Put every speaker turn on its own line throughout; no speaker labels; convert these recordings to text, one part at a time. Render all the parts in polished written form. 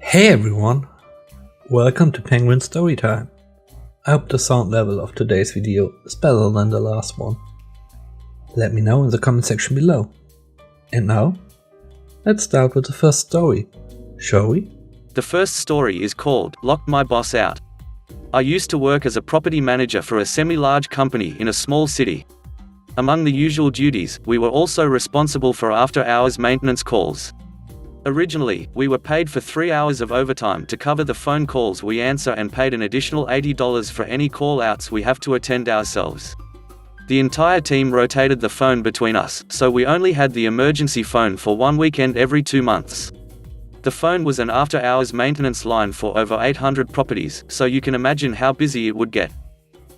Hey everyone, welcome to Penguin Storytime. I hope the sound level of today's video is better than the last one. Let me know in the comment section below. And now, let's start with the first story, shall we?
The first story is called Locked My Boss Out. I used to work as a property manager for a semi-large company in a small city. Among the usual duties, we were also responsible for after-hours maintenance calls. Originally, we were paid for 3 hours of overtime to cover the phone calls we answer and paid an additional $80 for any call-outs we have to attend ourselves. The entire team rotated the phone between us, so we only had the emergency phone for one weekend every 2 months. The phone was an after-hours maintenance line for over 800 properties, so you can imagine how busy it would get.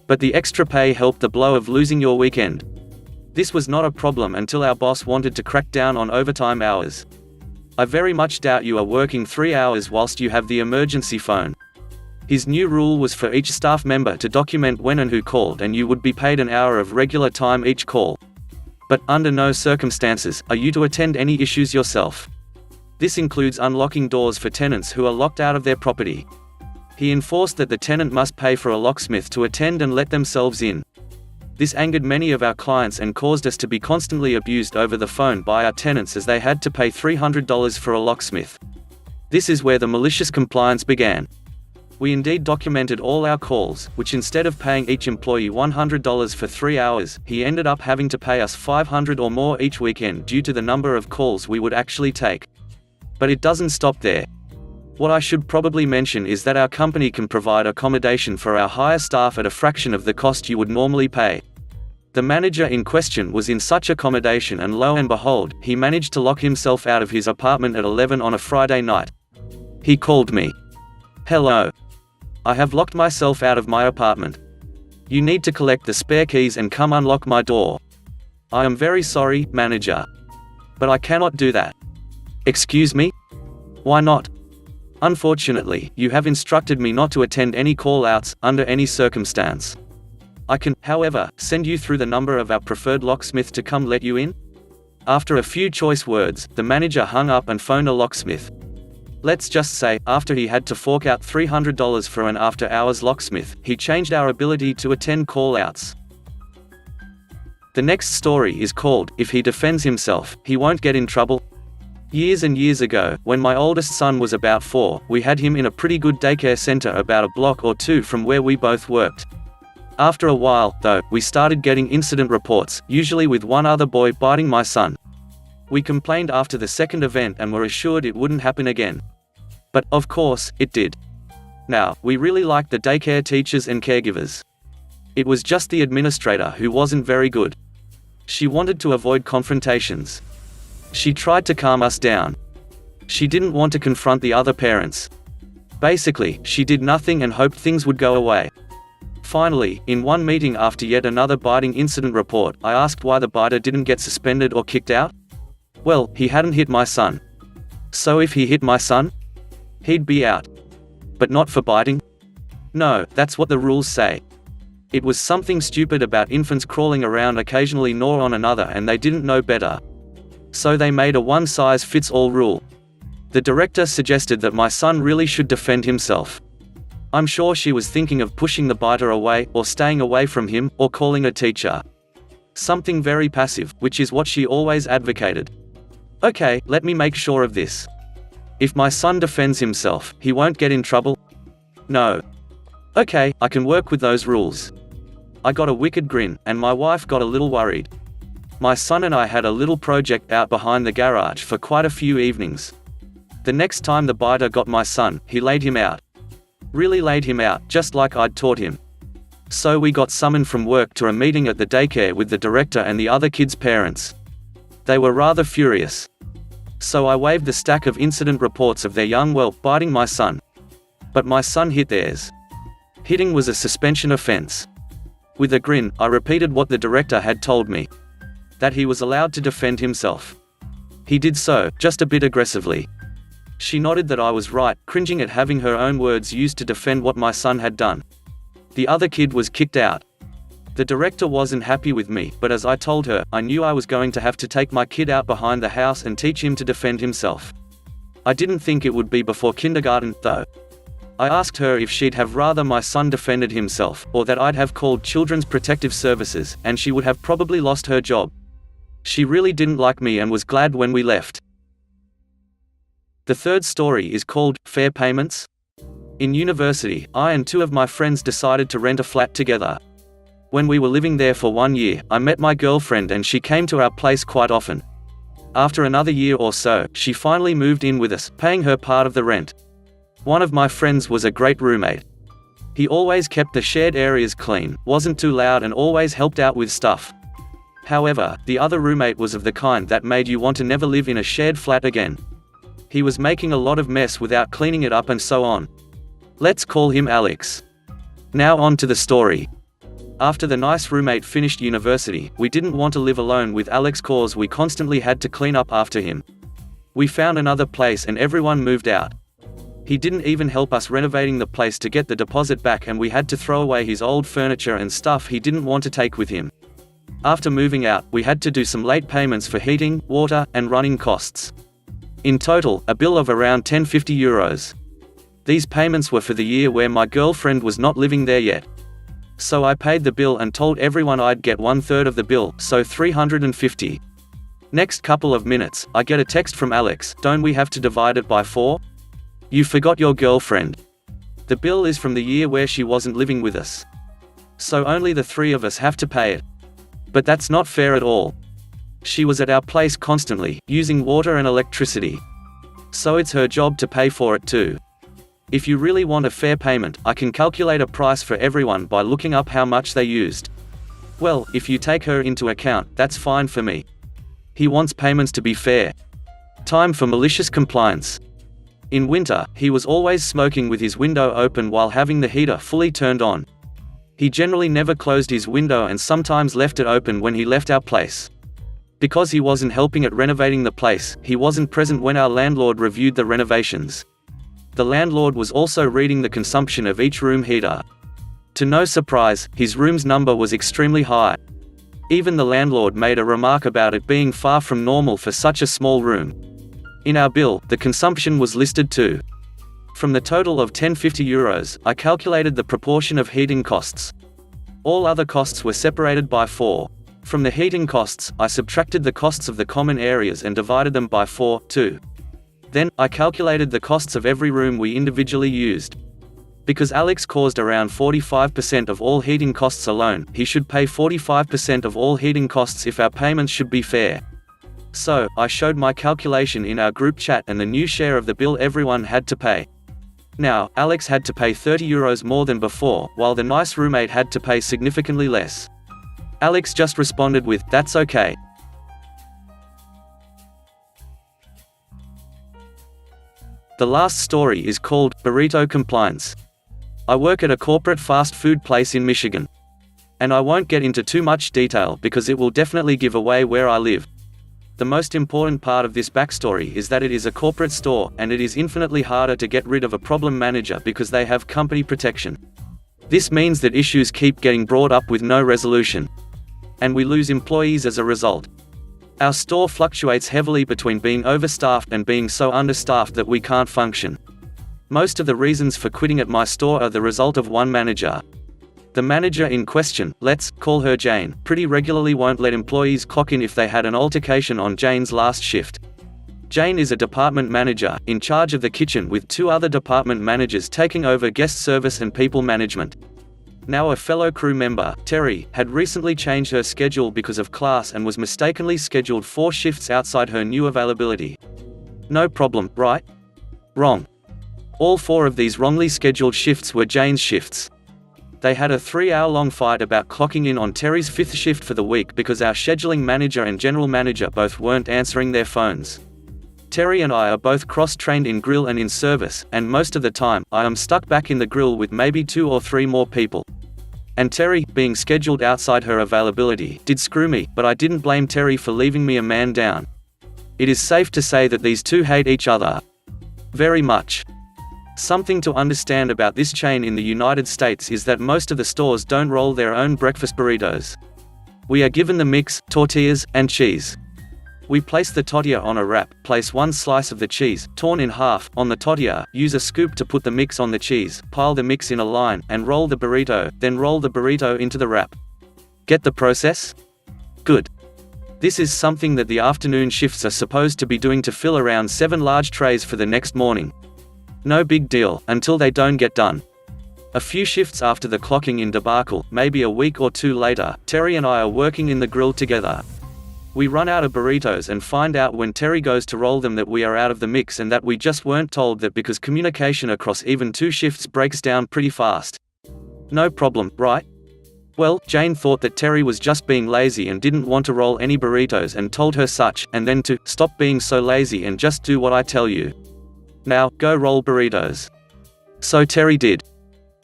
But the extra pay helped the blow of losing your weekend. This was not a problem until our boss wanted to crack down on overtime hours. I very much doubt you are working 3 hours whilst you have the emergency phone. His new rule was for each staff member to document when and who called, and you would be paid an hour of regular time each call. But under no circumstances are you to attend any issues yourself. This includes unlocking doors for tenants who are locked out of their property. He enforced that the tenant must pay for a locksmith to attend and let themselves in. This angered many of our clients and caused us to be constantly abused over the phone by our tenants, as they had to pay $300 for a locksmith. This is where the malicious compliance began. We indeed documented all our calls, which instead of paying each employee $100 for 3 hours, he ended up having to pay us $500 or more each weekend due to the number of calls we would actually take. But it doesn't stop there. What I should probably mention is that our company can provide accommodation for our hire staff at a fraction of the cost you would normally pay. The manager in question was in such accommodation, and lo and behold, he managed to lock himself out of his apartment at 11 on a Friday night. He called me. "Hello. I have locked myself out of my apartment. You need to collect the spare keys and come unlock my door." "I am very sorry, manager. But I cannot do that." "Excuse me? Why not?" "Unfortunately, you have instructed me not to attend any call-outs, under any circumstance. I can, however, send you through the number of our preferred locksmith to come let you in." After a few choice words, the manager hung up and phoned a locksmith. Let's just say, after he had to fork out $300 for an after-hours locksmith, he changed our ability to attend call-outs. The next story is called If He Defends Himself, He Won't Get in Trouble. Years and years ago, when my oldest son was about 4, we had him in a pretty good daycare center about a block or two from where we both worked. After a while, though, we started getting incident reports, usually with one other boy biting my son. We complained after the second event and were assured it wouldn't happen again. But, of course, it did. Now, we really liked the daycare teachers and caregivers. It was just the administrator who wasn't very good. She wanted to avoid confrontations. She tried to calm us down. She didn't want to confront the other parents. Basically, she did nothing and hoped things would go away. Finally, in one meeting after yet another biting incident report, I asked why the biter didn't get suspended or kicked out. Well, he hadn't hit my son. So if he hit my son, he'd be out. But not for biting? No, that's what the rules say. It was something stupid about infants crawling around occasionally gnaw on another, and they didn't know better. So they made a one-size-fits-all rule. The director suggested that my son really should defend himself. I'm sure she was thinking of pushing the biter away, or staying away from him, or calling a teacher. Something very passive, which is what she always advocated. Okay, let me make sure of this. If my son defends himself, he won't get in trouble? No. Okay, I can work with those rules. I got a wicked grin, and my wife got a little worried. My son and I had a little project out behind the garage for quite a few evenings. The next time the biter got my son, he laid him out. Really laid him out, just like I'd taught him. So we got summoned from work to a meeting at the daycare with the director and the other kids' parents. They were rather furious. So I waved the stack of incident reports of their young whelp biting my son. But my son hit theirs. Hitting was a suspension offense. With a grin, I repeated what the director had told me. That he was allowed to defend himself. He did so, just a bit aggressively. She nodded that I was right, cringing at having her own words used to defend what my son had done. The other kid was kicked out. The director wasn't happy with me, but as I told her, I knew I was going to have to take my kid out behind the house and teach him to defend himself. I didn't think it would be before kindergarten, though. I asked her if she'd have rather my son defended himself, or that I'd have called Children's Protective Services, and she would have probably lost her job. She really didn't like me and was glad when we left. The third story is called Fair Payments. In university, I and two of my friends decided to rent a flat together. When we were living there for 1 year, I met my girlfriend and she came to our place quite often. After another year or so, she finally moved in with us, paying her part of the rent. One of my friends was a great roommate. He always kept the shared areas clean, wasn't too loud and always helped out with stuff. However, the other roommate was of the kind that made you want to never live in a shared flat again. He was making a lot of mess without cleaning it up and so on. Let's call him Alex. Now on to the story. After the nice roommate finished university, we didn't want to live alone with Alex cause we constantly had to clean up after him. We found another place and everyone moved out. He didn't even help us renovating the place to get the deposit back and we had to throw away his old furniture and stuff he didn't want to take with him. After moving out, we had to do some late payments for heating, water, and running costs. In total, a bill of around €1050. These payments were for the year where my girlfriend was not living there yet. So I paid the bill and told everyone I'd get 1/3 of the bill, so $350. Next couple of minutes, I get a text from Alex, don't we have to divide it by 4? You forgot your girlfriend. The bill is from the year where she wasn't living with us. So only the 3 of us have to pay it. But that's not fair at all. She was at our place constantly, using water and electricity. So it's her job to pay for it too. If you really want a fair payment, I can calculate a price for everyone by looking up how much they used. Well, if you take her into account, that's fine for me. He wants payments to be fair. Time for malicious compliance. In winter, he was always smoking with his window open while having the heater fully turned on. He generally never closed his window and sometimes left it open when he left our place. Because he wasn't helping at renovating the place, he wasn't present when our landlord reviewed the renovations. The landlord was also reading the consumption of each room heater. To no surprise, his room's number was extremely high. Even the landlord made a remark about it being far from normal for such a small room. In our bill, the consumption was listed too. From the total of €1050, I calculated the proportion of heating costs. All other costs were separated by 4. From the heating costs, I subtracted the costs of the common areas and divided them by 4, too. Then, I calculated the costs of every room we individually used. Because Alex caused around 45% of all heating costs alone, he should pay 45% of all heating costs if our payments should be fair. So, I showed my calculation in our group chat and the new share of the bill everyone had to pay. Now, Alex had to pay €30 more than before, while the nice roommate had to pay significantly less. Alex just responded with, "That's okay." The last story is called Burrito Compliance. I work at a corporate fast food place in Michigan. And I won't get into too much detail because it will definitely give away where I live. The most important part of this backstory is that it is a corporate store, and it is infinitely harder to get rid of a problem manager because they have company protection. This means that issues keep getting brought up with no resolution. And we lose employees as a result. Our store fluctuates heavily between being overstaffed and being so understaffed that we can't function. Most of the reasons for quitting at my store are the result of one manager. The manager in question, let's call her Jane, pretty regularly won't let employees clock in if they had an altercation on Jane's last shift. Jane is a department manager, in charge of the kitchen with 2 other department managers taking over guest service and people management. Now a fellow crew member, Terry, had recently changed her schedule because of class and was mistakenly scheduled 4 shifts outside her new availability. No problem, right? Wrong. All 4 of these wrongly scheduled shifts were Jane's shifts. They had a 3-hour-long fight about clocking in on Terry's 5th shift for the week because our scheduling manager and general manager both weren't answering their phones. Terry and I are both cross-trained in grill and in service, and most of the time, I am stuck back in the grill with maybe 2 or 3 more people. And Terry, being scheduled outside her availability, did screw me, but I didn't blame Terry for leaving me a man down. It is safe to say that these 2 hate each other. Very much. Something to understand about this chain in the United States is that most of the stores don't roll their own breakfast burritos. We are given the mix, tortillas, and cheese. We place the tortilla on a wrap, place one slice of the cheese, torn in half, on the tortilla, use a scoop to put the mix on the cheese, pile the mix in a line, and roll the burrito, then roll the burrito into the wrap. Get the process? Good. This is something that the afternoon shifts are supposed to be doing to fill around 7 large trays for the next morning. No big deal, until they don't get done. A few shifts after the clocking in debacle, maybe a week or 2 later, Terry and I are working in the grill together. We run out of burritos and find out when Terry goes to roll them that we are out of the mix and that we just weren't told that because communication across even 2 shifts breaks down pretty fast. No problem, right? Well, Jane thought that Terry was just being lazy and didn't want to roll any burritos and told her such, and then to stop being so lazy and just do what I tell you. Now, go roll burritos. So Terry did.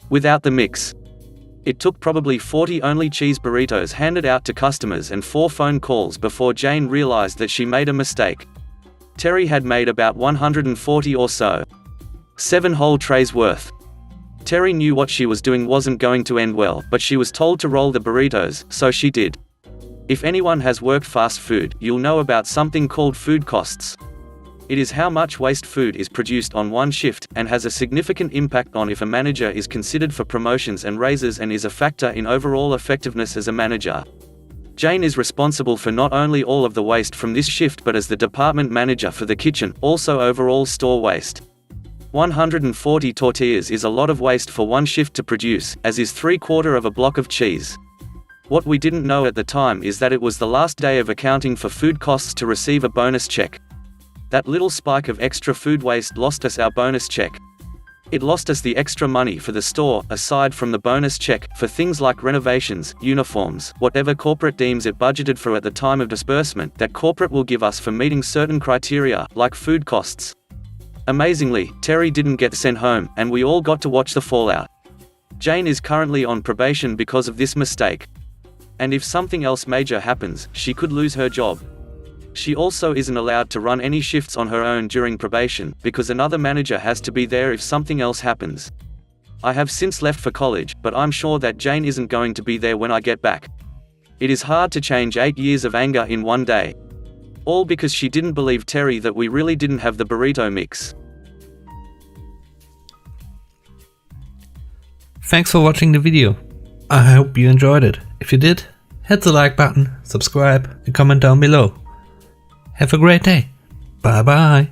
Without the mix. It took probably 40 only cheese burritos handed out to customers and 4 phone calls before Jane realized that she made a mistake. Terry had made about 140 or so. 7 whole trays worth. Terry knew what she was doing wasn't going to end well, but she was told to roll the burritos, so she did. If anyone has worked fast food, you'll know about something called food costs. It is how much waste food is produced on one shift, and has a significant impact on if a manager is considered for promotions and raises and is a factor in overall effectiveness as a manager. Jane is responsible for not only all of the waste from this shift but as the department manager for the kitchen, also overall store waste. 140 tortillas is a lot of waste for one shift to produce, as is 3/4 of a block of cheese. What we didn't know at the time is that it was the last day of accounting for food costs to receive a bonus check. That little spike of extra food waste lost us our bonus check. It lost us the extra money for the store, aside from the bonus check, for things like renovations, uniforms, whatever corporate deems it budgeted for at the time of disbursement that corporate will give us for meeting certain criteria, like food costs. Amazingly, Terry didn't get sent home, and we all got to watch the fallout. Jane is currently on probation because of this mistake. And if something else major happens, she could lose her job. She also isn't allowed to run any shifts on her own during probation, because another manager has to be there if something else happens. I have since left for college, but I'm sure that Jane isn't going to be there when I get back. It is hard to change 8 years of anger in one day. All because she didn't believe Terry that we really didn't have the burrito mix.
Thanks for watching the video. I hope you enjoyed it. If you did, hit the like button, subscribe, and comment down below. Have a great day. Bye bye.